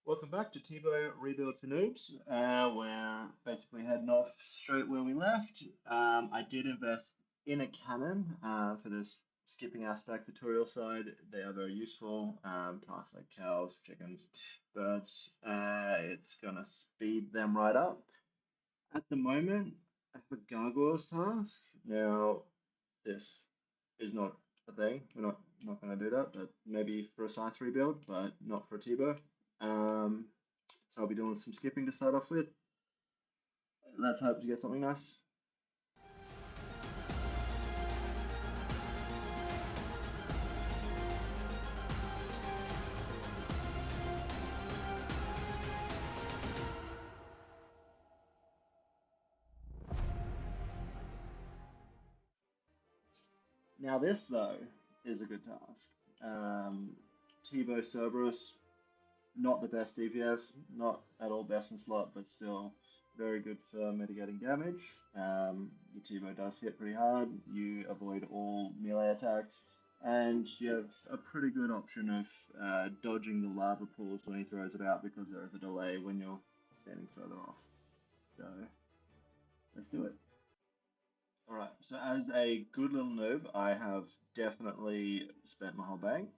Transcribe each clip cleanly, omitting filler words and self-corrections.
Welcome back to Tbow Rebuild for Noobs. We're basically heading off straight where we left. I did invest in a cannon for this skipping aspect tutorial side. They are very useful. Tasks like cows, chickens, birds. It's gonna speed them right up. At the moment, I have a gargoyles task. Now, this is not a thing. We're not going to do that, but maybe for a science rebuild, but not for a Tbow. So I'll be doing some skipping to start off with. Let's hope to get something nice. Now this though is a good task. Tbow Cerberus, not the best DPS, not at all best in slot, but still very good for mitigating damage. The Tbow does hit pretty hard. You avoid all melee attacks, and you have a pretty good option of dodging the lava pools when he throws it out because there is a delay when you're standing further off. So let's do it. All right. So as a good little noob, I have definitely spent my whole bank,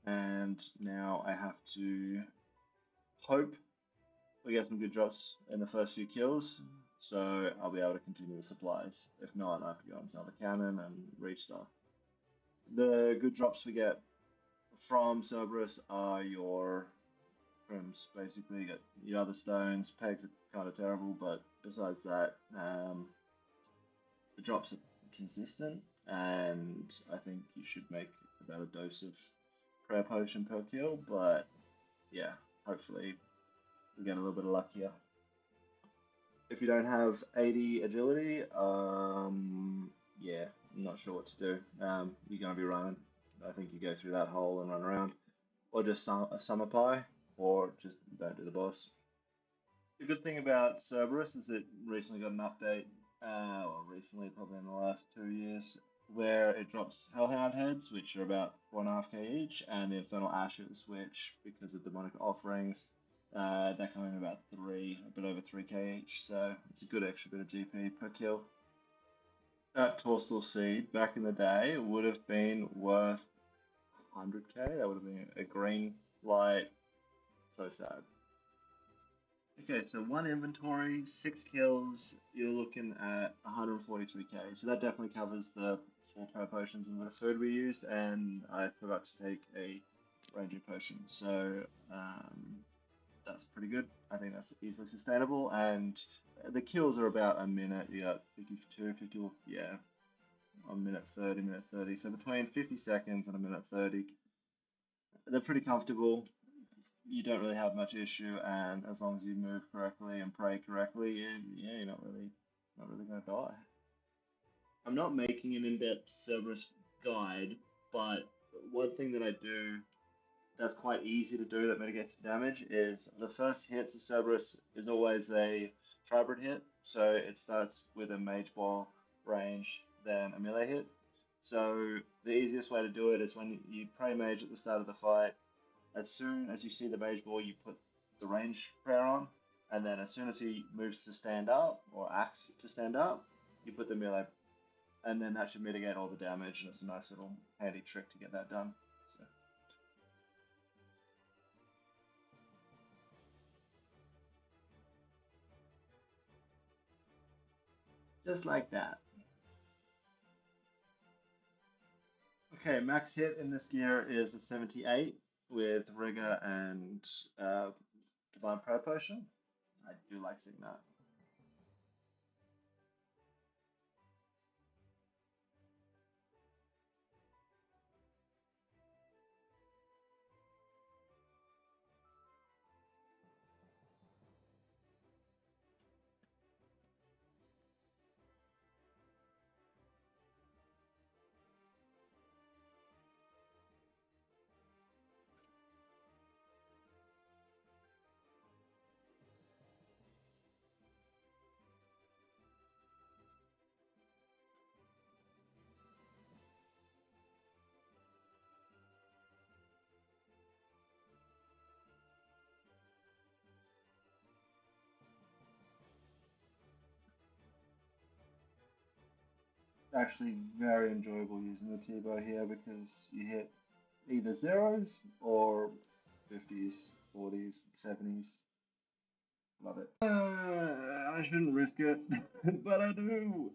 and now I have to hope we get some good drops in the first few kills, so I'll be able to continue the supplies. If not, I have to go and sell the cannon and restart. The good drops we get from Cerberus are your trims, basically. You get your other stones. Pegs are kind of terrible, but besides that, the drops are consistent, and I think you should make about a dose of prayer potion per kill, but yeah, hopefully we get a little bit of luck here. If you don't have 80 agility, yeah, I'm not sure what to do. You're going to be running. I think you go through that hole and run around, or just a summer pie, or just don't do the boss. The good thing about Cerberus is it recently got an update, well, recently, probably in the last 2 years, where it drops Hellhound heads, which are about 4.5k each, and the Infernal Ashes, which, because of demonic offerings, they're coming about a bit over 3k each, so it's a good extra bit of GP per kill. That Torsal Seed back in the day would have been worth 100k. That would have been a green light. So sad. Okay, so one inventory, 6 kills, you're looking at 143k. So that definitely covers the 4 prayer potions and a bit of food we used, and I forgot to take a ranger potion. So that's pretty good. I think that's easily sustainable, and the kills are about a minute. You got 52, 50, yeah, a minute 30, minute 30. So between 50 seconds and a minute 30, they're pretty comfortable. You don't really have much issue, and as long as you move correctly and pray correctly, yeah, you're not really gonna die. I'm not making an in-depth Cerberus guide, but one thing that I do that's quite easy to do that mitigates the damage is the first hits of Cerberus is always a tribrid hit, so it starts with a mage ball range, then a melee hit. So the easiest way to do it is when you pray mage at the start of the fight, as soon as you see the mage ball, you put the range prayer on, and then as soon as he moves to stand up or acts to stand up, you put the melee, and then that should mitigate all the damage, and it's a nice little handy trick to get that done. So just like that. Okay, max hit in this gear is a 78 with Rigor and Divine Prayer Potion. I do like seeing that. actually very enjoyable using the Tbow here because you hit either zeros or 50s, 40s, 70s. Love it. I shouldn't risk it, but I do.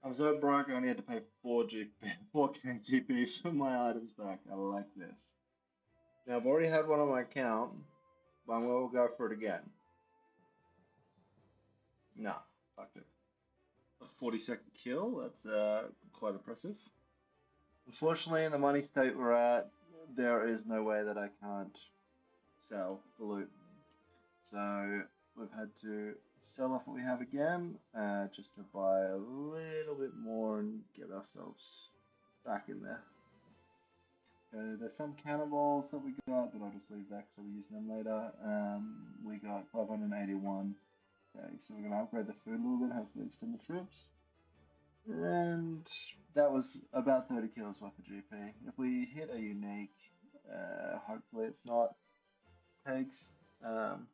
I'm so broke I only had to pay 4 GP for my items back. I like this. Now I've already had one on my account, but I'm gonna go for it again. Nah, fuck it. A 40-second kill, that's quite impressive. Unfortunately, in the money state we're at, there is no way that I can't sell the loot. So we've had to sell off what we have again, just to buy a little bit more and get ourselves back in there. There's some cannonballs that we got, but I'll just leave that because I'll be using them later. We got 581. Okay, so we're going to upgrade the food a little bit, hopefully extend the troops. And that was about 30 kills worth of GP. If we hit a unique, hopefully it's not pigs, we'll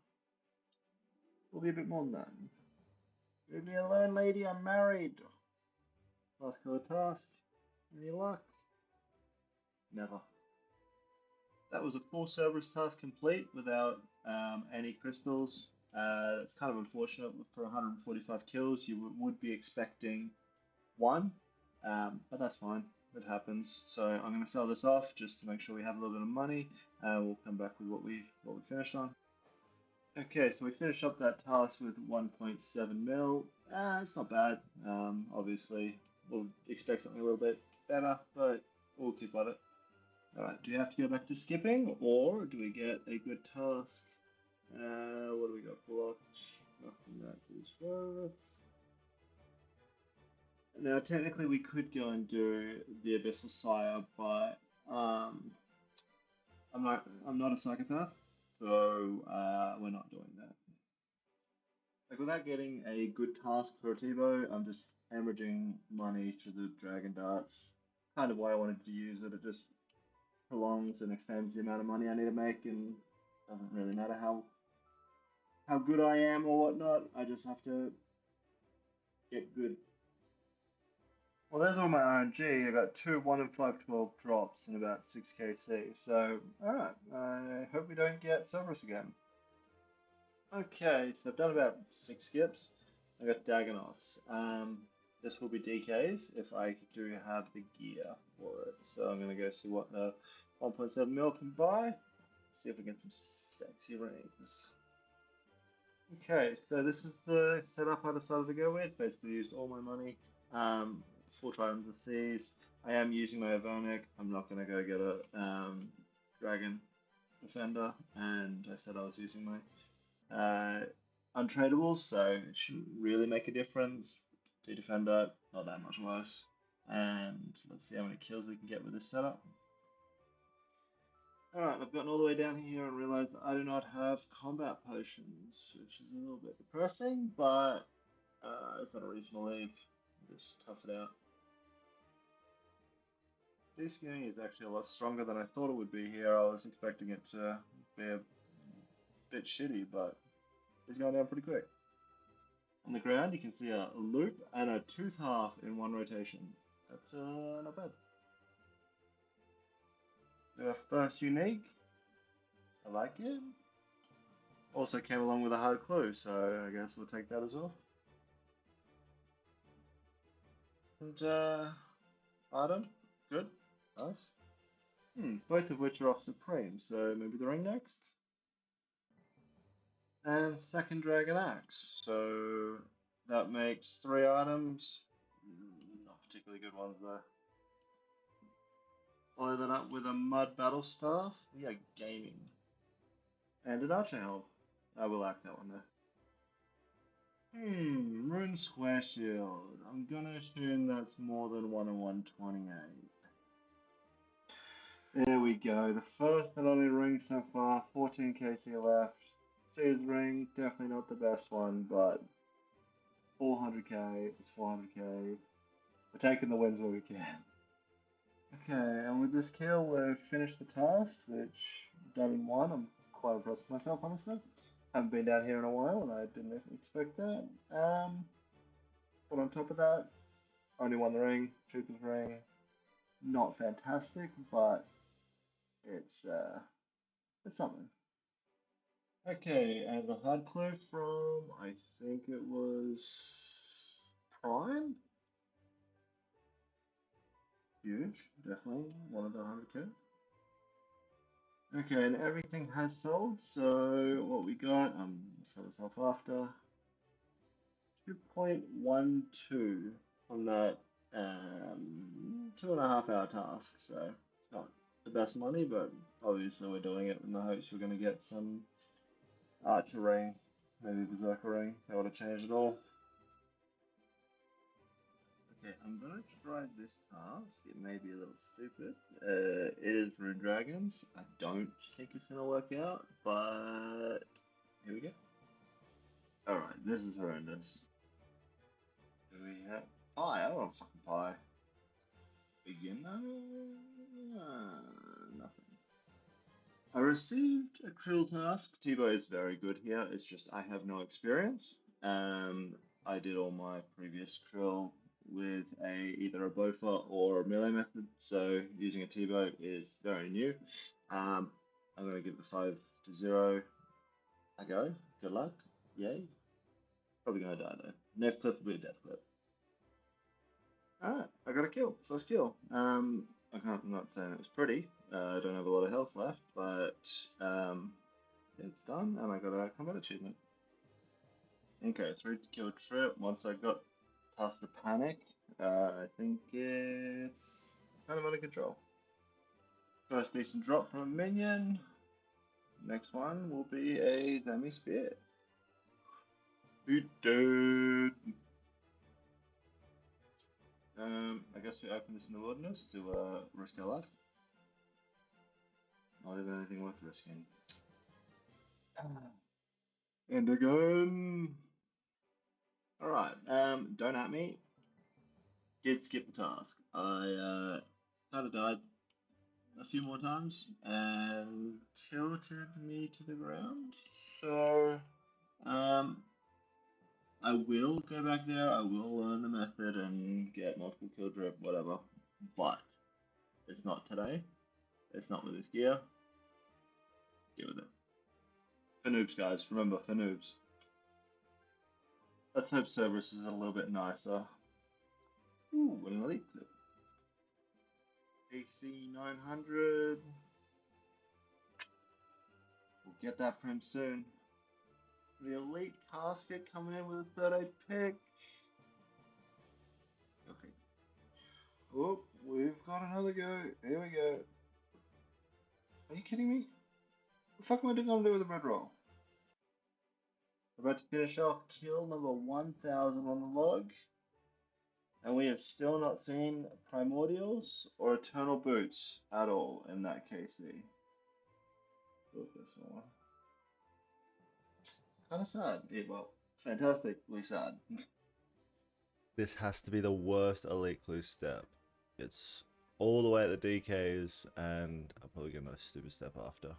be a bit more than that. Leave me alone, lady, I'm married. Last kill task. Any luck? Never. That was a full Cerberus task complete without any crystals. It's kind of unfortunate for 145 kills. You would be expecting one, but that's fine. It happens. So I'm going to sell this off just to make sure we have a little bit of money. We'll come back with what we finished on. Okay, so we finished up that task with 1.7 mil. It's not bad. Obviously, we'll expect something a little bit better, but we'll keep at it. Alright, do you have to go back to skipping, or do we get a good task? What do we got blocked? Nothing that is worth. Now, technically, we could go and do the Abyssal Sire, but I'm not a psychopath, so we're not doing that. Like without getting a good task for a Tbow, I'm just hemorrhaging money to the Dragon Darts. Kind of why I wanted to use it. It just prolongs and extends the amount of money I need to make, and doesn't really matter how good I am or whatnot. I just have to get good. Well, there's all my RNG. I got two 1 in 512 drops and about 6 KC. So, alright. I hope we don't get Cerberus again. Okay, so I've done about 6 skips. I got Dagonoths. This will be DKs if I do have the gear for it. So I'm going to go see what the 1.7 mil can buy. See if we get some sexy rings. Okay, so this is the setup I decided to go with. Basically used all my money. Full Trident of the Seas. I am using my Avernic. I'm not going to go get a Dragon Defender. And I said I was using my untradables, so it shouldn't really make a difference. The Defender, not that much worse. And let's see how many kills we can get with this setup. Alright, I've gotten all the way down here and realized that I do not have combat potions, which is a little bit depressing, but it's not a reason to leave. Just tough it out. Descaling is actually a lot stronger than I thought it would be here. I was expecting it to be a bit shitty, but it's going down pretty quick. On the ground, you can see a loop and a tooth half in one rotation. That's not bad. Our first unique. I like it. Also came along with a hard clue, so I guess we'll take that as well. And item, good, nice. Both of which are off Supreme, so maybe the ring next. And second Dragon Axe, so that makes 3 items. Not particularly good ones though. Follow that up with a Mud Battle Staff. We are gaming. And an Archer Helm. I will like that one though. Rune Square Shield. I'm gonna assume that's more than 1 in 128. There we go. The first and only ring so far. 14 KC left. Sears ring, definitely not the best one, but 400k is 400k. We're taking the wins where we can. Okay, and with this kill, we've finished the task, which done in one. I'm quite impressed with myself, honestly. Haven't been down here in a while, and I didn't expect that. But on top of that, Only won the ring, cheapest ring. Not fantastic, but it's something. Okay, and the hard clue from I think it was Prime. Huge, definitely one of the 100k. Okay, and everything has sold. So what we got, sell this off after 2.12 on that 2.5 hour task. So it's not the best money, but obviously we're doing it in the hopes we're going to get some Archer ring, maybe Berserker ring. That would have changed it all. Okay, I'm gonna try this task. It may be a little stupid. It is Rune Dragons. I don't think it's gonna work out, but here we go. Alright, this is horrendous. Do we have pie? I don't want fucking pie. Beginner? Nothing. I received a krill task. Tbow is very good here. It's just I have no experience. I did all my previous krill with either a bofa or a melee method, so using a Tbow is very new. I'm gonna give it 5-0 a go. Good luck. Yay. Probably gonna die though. Next clip will be a death clip. Alright, I got a kill. First kill. I'm not saying it was pretty. I don't have a lot of health left, but it's done, and I got a combat achievement. Okay, 3 kill trip. Once I got past the panic, I think it's kind of under control. First decent drop from a minion. Next one will be a Zami Spear. Who did? I guess we open this in the wilderness to risk our life. Not even anything worth risking. And again. Alright, don't at me. Did skip the task. I kind of died a few more times and tilted me to the ground. So, I will go back there. I will learn the method and get multiple kill drip, whatever. But it's not today. It's not with this gear. Deal with it. For noobs, guys. Remember, for noobs. Let's hope Cerberus is a little bit nicer. Ooh, an elite clip. AC 900. We'll get that from him soon. The elite casket coming in with a 38 pick. Okay. Oh, we've got another go. Here we go. Are you kidding me? What the fuck am I gonna do with a red roll? We're about to finish off kill number 1000 on the log. And we have still not seen Primordials or Eternal Boots at all in that KC. Look at this one. Kind of sad. Yeah, well, fantastically sad. This has to be the worst elite clue step. It's all the way at the DKs, and I'll probably get another stupid step after.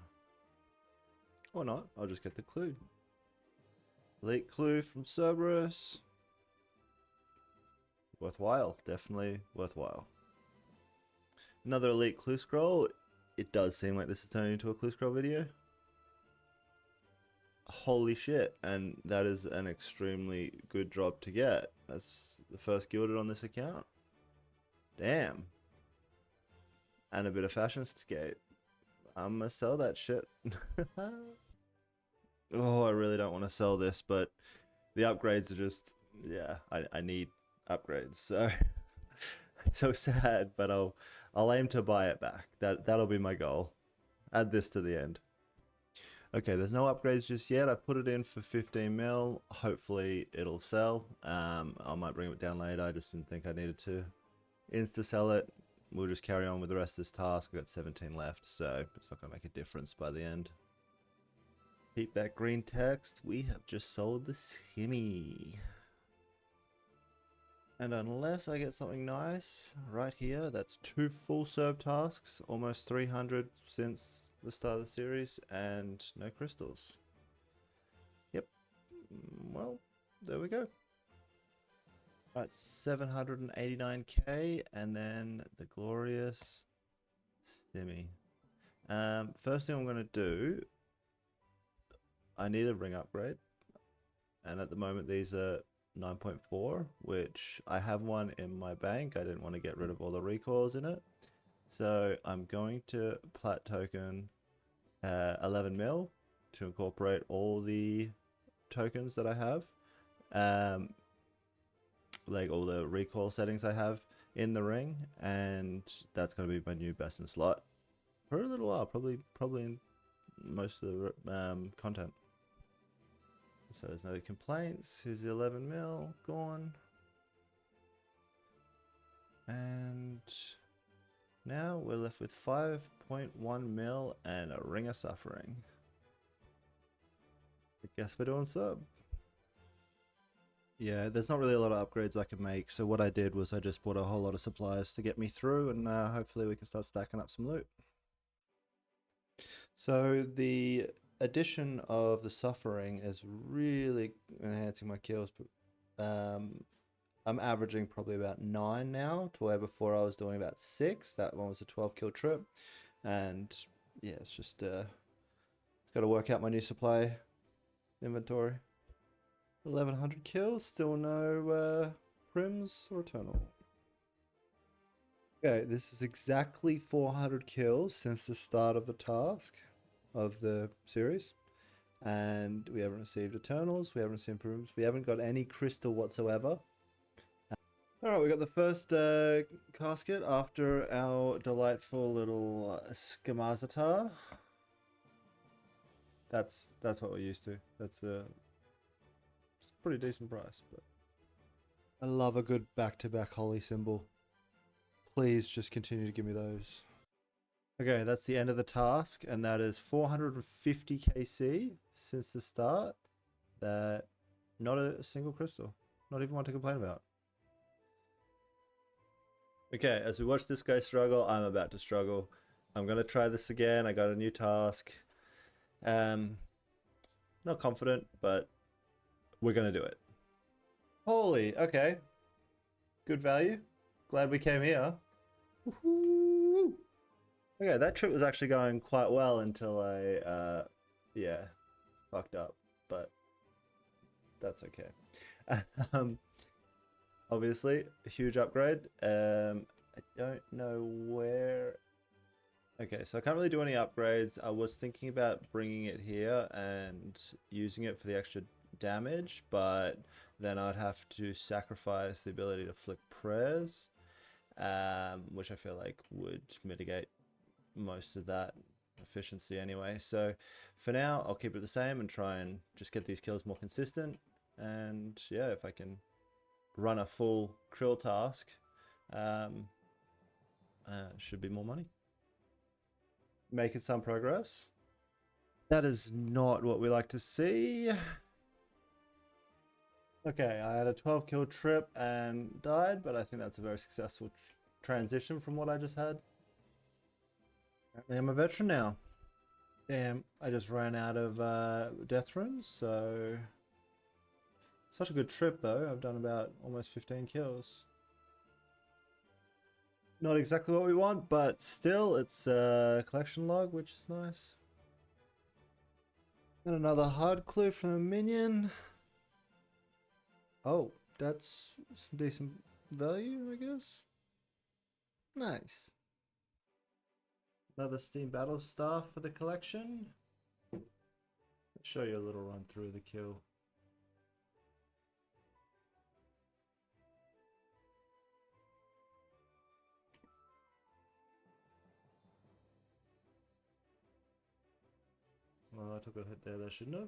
Or not, I'll just get the clue. Elite clue from Cerberus. Worthwhile, definitely worthwhile. Another elite clue scroll. It does seem like this is turning into a clue scroll video. Holy shit, and that is an extremely good drop to get. That's the first gilded on this account. Damn. And a bit of fashion skate. I'm gonna sell that shit. Oh, I really don't want to sell this, but the upgrades are just, yeah, I need upgrades, so it's so sad, but I'll aim to buy it back. That'll be my goal. Add this to the end. Okay, there's no upgrades just yet. I put it in for 15 mil. Hopefully it'll sell. I might bring it down later. I just didn't think I needed to insta sell it. We'll just carry on with the rest of this task. I've got 17 left, so it's not gonna make a difference by the end. Keep that green text. We have just sold the Skimmy. And unless I get something nice right here, that's 2 full serve tasks, almost 300 since the start of the series, and no crystals. Yep. Well, there we go. Right, 789k, and then the glorious Stimmy. First thing I'm gonna do, I need a ring upgrade, and at the moment these are 9.4, which I have one in my bank. I didn't want to get rid of all the recoils in it, so I'm going to plat token 11 mil to incorporate all the tokens that I have, like all the recoil settings I have in the ring, and that's going to be my new best in slot for a little while, probably in most of the content. So there's no complaints. Here's the 11 mil gone, and now we're left with 5.1 mil and a ring of suffering. I guess we're doing sub. Yeah, there's not really a lot of upgrades I can make, so what I did was I just bought a whole lot of supplies to get me through, and hopefully we can start stacking up some loot. So the addition of the suffering is really enhancing my kills. I'm averaging probably about 9 now, to where before I was doing about 6. That one was a 12 kill trip, and yeah, it's just got to work out my new supply inventory. 1100 kills, still no prims or eternal. Okay, this is exactly 400 kills since the start of the task of the series, and we haven't received eternals, we haven't received prims, we haven't got any crystal whatsoever. Alright, we got the first casket after our delightful little Skamazatar. That's what we're used to. That's a pretty decent price, but I love a good back-to-back holy symbol. Please just continue to give me those. Okay, that's the end of the task, and that is 450 KC since the start. That not a single crystal, not even one to complain about. Okay, as we watch this guy struggle, I'm about to struggle. I'm gonna try this again. I got a new task. Not confident, but we're gonna do it. Holy, okay. Good value. Glad we came here. Woohoo! Okay, that trip was actually going quite well until I, yeah, fucked up, but that's okay. Obviously, a huge upgrade. I don't know where. Okay, so I can't really do any upgrades. I was thinking about bringing it here and using it for the extra damage, but then I'd have to sacrifice the ability to flick prayers, which I feel like would mitigate most of that efficiency anyway. So for now, I'll keep it the same and try and just get these kills more consistent. And yeah, if I can run a full krill task, should be more money. Making some progress. That is not what we like to see. Okay, I had a 12 kill trip and died, but I think that's a very successful transition from what I just had. Apparently I'm a veteran now. Damn, I just ran out of death runes, so... Such a good trip though, I've done about almost 15 kills. Not exactly what we want, but still, it's a collection log, which is nice. And another hard clue from a minion. Oh, that's some decent value, I guess. Nice. Another Steam Battle Staff for the collection. Let's show you a little run through the kill. Well, I took a hit there that I shouldn't have.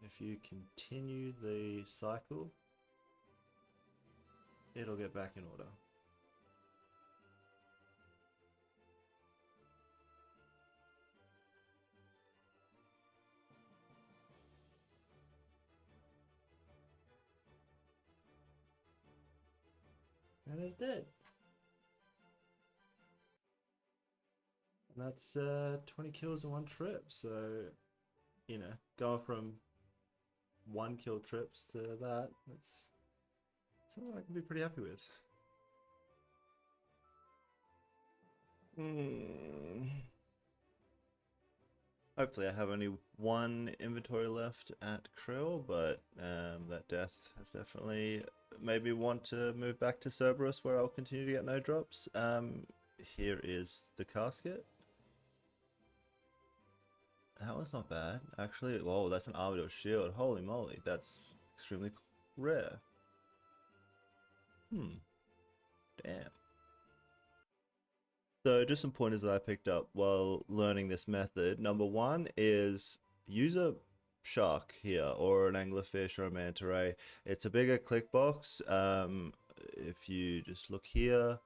If you continue the cycle, it'll get back in order. And it's dead. And that's 20 kills in one trip. So, you know, going from 1 kill trips to that's something I can be pretty happy with. Hopefully I have only one inventory left at Krill, but that death has definitely made me want to move back to Cerberus, where I'll continue to get no drops. Here is the casket. That was not bad, actually. Whoa, that's an Armadillo shield. Holy moly, that's extremely rare. Damn. So just some pointers that I picked up while learning this method. Number one is use a shark here, or an anglerfish, or a manta ray. It's a bigger click box. If you just look here,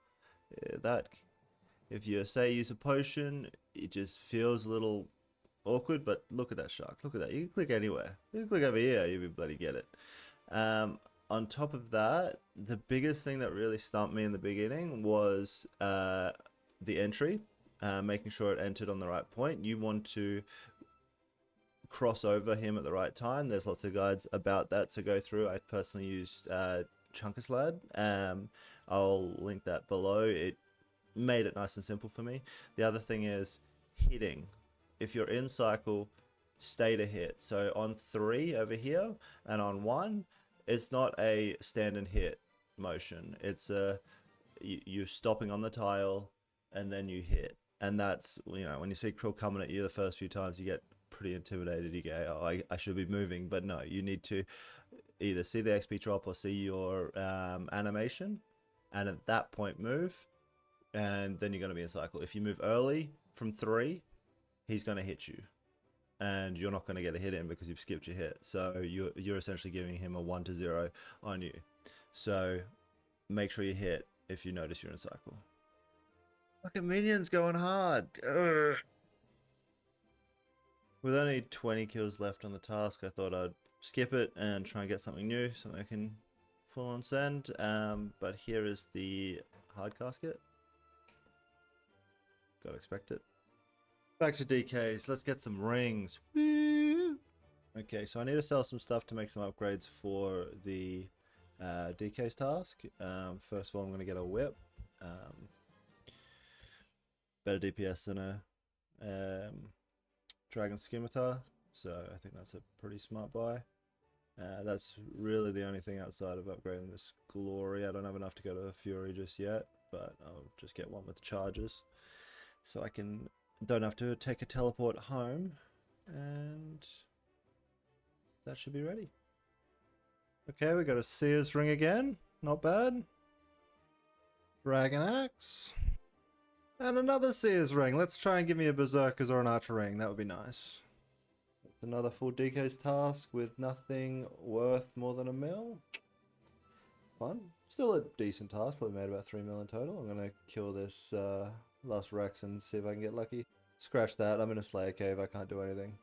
if you say use a potion, it just feels a little awkward, but look at that shark. Look at that. You can click anywhere. You can click over here, you bloody get it. On top of that, the biggest thing that really stumped me in the beginning was the entry, making sure it entered on the right point. You want to cross over him at the right time. There's lots of guides about that to go through. I personally used Chunkaslad. I'll link that below. It made it nice and simple for me. The other thing is hitting. If you're in cycle, stay to hit. So on 3 over here and on 1, it's not a stand and hit motion. It's you're stopping on the tile and then you hit. And that's, you know, when you see Krill coming at you the first few times, you get pretty intimidated. You go, oh, I should be moving. But no, you need to either see the XP drop or see your animation, and at that point move, and then you're going to be in cycle. If you move early from 3, he's going to hit you, and you're not going to get a hit in because you've skipped your hit. So you're essentially giving him a 1-0 on you. So make sure you hit if you notice you're in cycle. Look at minions going hard. Ugh. With only 20 kills left on the task, I thought I'd skip it and try and get something new, something I can full on send. But here is the hard casket. Gotta expect it. Back to DKs. Let's get some rings. Woo! Okay, so I need to sell some stuff to make some upgrades for the DKs task. First of all, I'm going to get a whip. Better DPS than a Dragon Scimitar, so I think that's a pretty smart buy. That's really the only thing outside of upgrading this Glory. I don't have enough to go to a Fury just yet, but I'll just get one with charges, so I don't have to take a teleport home, and that should be ready. Okay, we got a Seer's Ring again, not bad. Dragon Axe. And another Seer's Ring. Let's try and give me a Berserker's or an Archer Ring. That would be nice. It's another full DK's task with nothing worth more than 1 mil. Fun. Still a decent task. Probably made about 3 mil in total. I'm going to kill this last Rex and see if I can get lucky. Scratch that. I'm in a Slayer Cave. I can't do anything.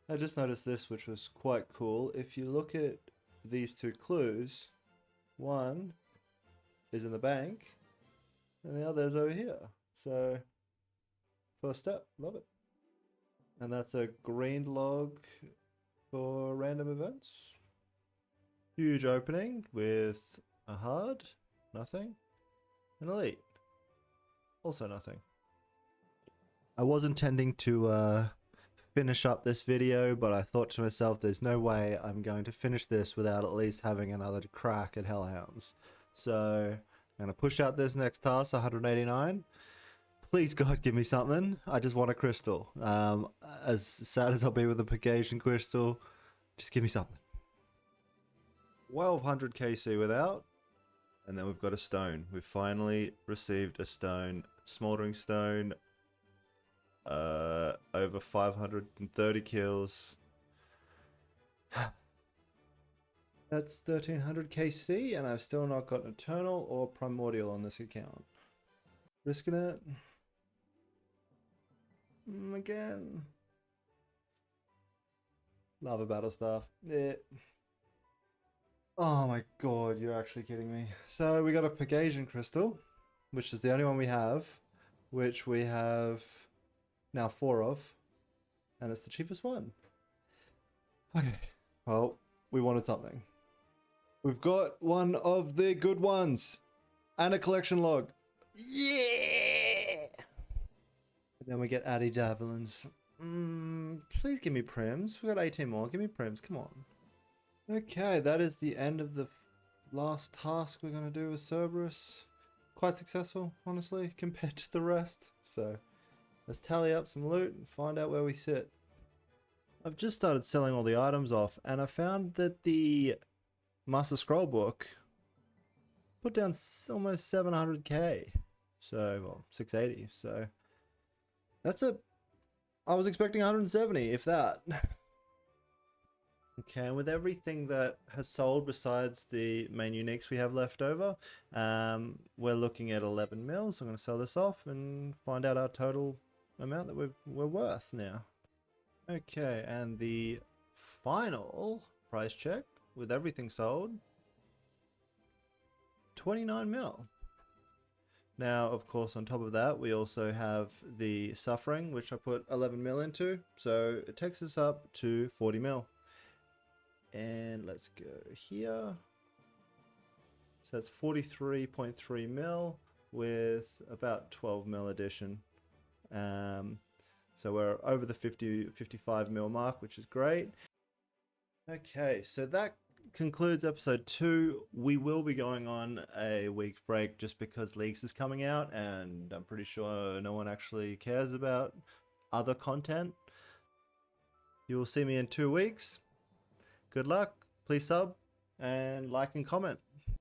I just noticed this, which was quite cool. If you look at these 2 clues, one is in the bank, and the other is over here. So, first step, love it. And that's a green log for random events. Huge opening with a hard, nothing, an elite, also nothing. I was intending to finish up this video, but I thought to myself, there's no way I'm going to finish this without at least having another crack at Hellhounds. So I'm going to push out this next task, 189. Please God, give me something. I just want a crystal. As sad as I'll be with the Pegasian crystal, just give me something. 1200 KC without. And then we've got a stone. We've finally received a stone. Smoldering stone. Over 530 kills. That's 1300 KC, and I've still not got Eternal or Primordial on this account. Risking it. Again. Lava battle stuff. Oh my god, you're actually kidding me. So we got a Pegasian crystal. which is the only one we have, which we have now 4 of, and it's the cheapest one. Okay, well, we wanted something. We've got one of the good ones and a collection log. Yeah! And then we get Addy Javelins. Please give me prims. We've got 18 more. Give me prims. Come on. Okay, that is the end of the last task we're going to do with Cerberus. Quite successful, honestly, compared to the rest. So let's tally up some loot and find out where we sit. I've just started selling all the items off, and I found that the Master Scroll book put down almost 700k. So, well, 680. So that's I was expecting 170, if that. Okay, and with everything that has sold besides the main uniques we have left over, we're looking at 11 mil. So I'm going to sell this off and find out our total amount that we're worth now. Okay, and the final price check with everything sold, 29 mil. Now, of course, on top of that, we also have the Suffering, which I put 11 mil into. So it takes us up to 40 mil. And let's go here. So that's 43.3 mil with about 12 mil addition. So we're over the 55 mil mark, which is great. Okay, so that concludes episode 2. We will be going on a week break just because Leagues is coming out, and I'm pretty sure no one actually cares about other content. You will see me in 2 weeks. Good luck, please sub and like and comment.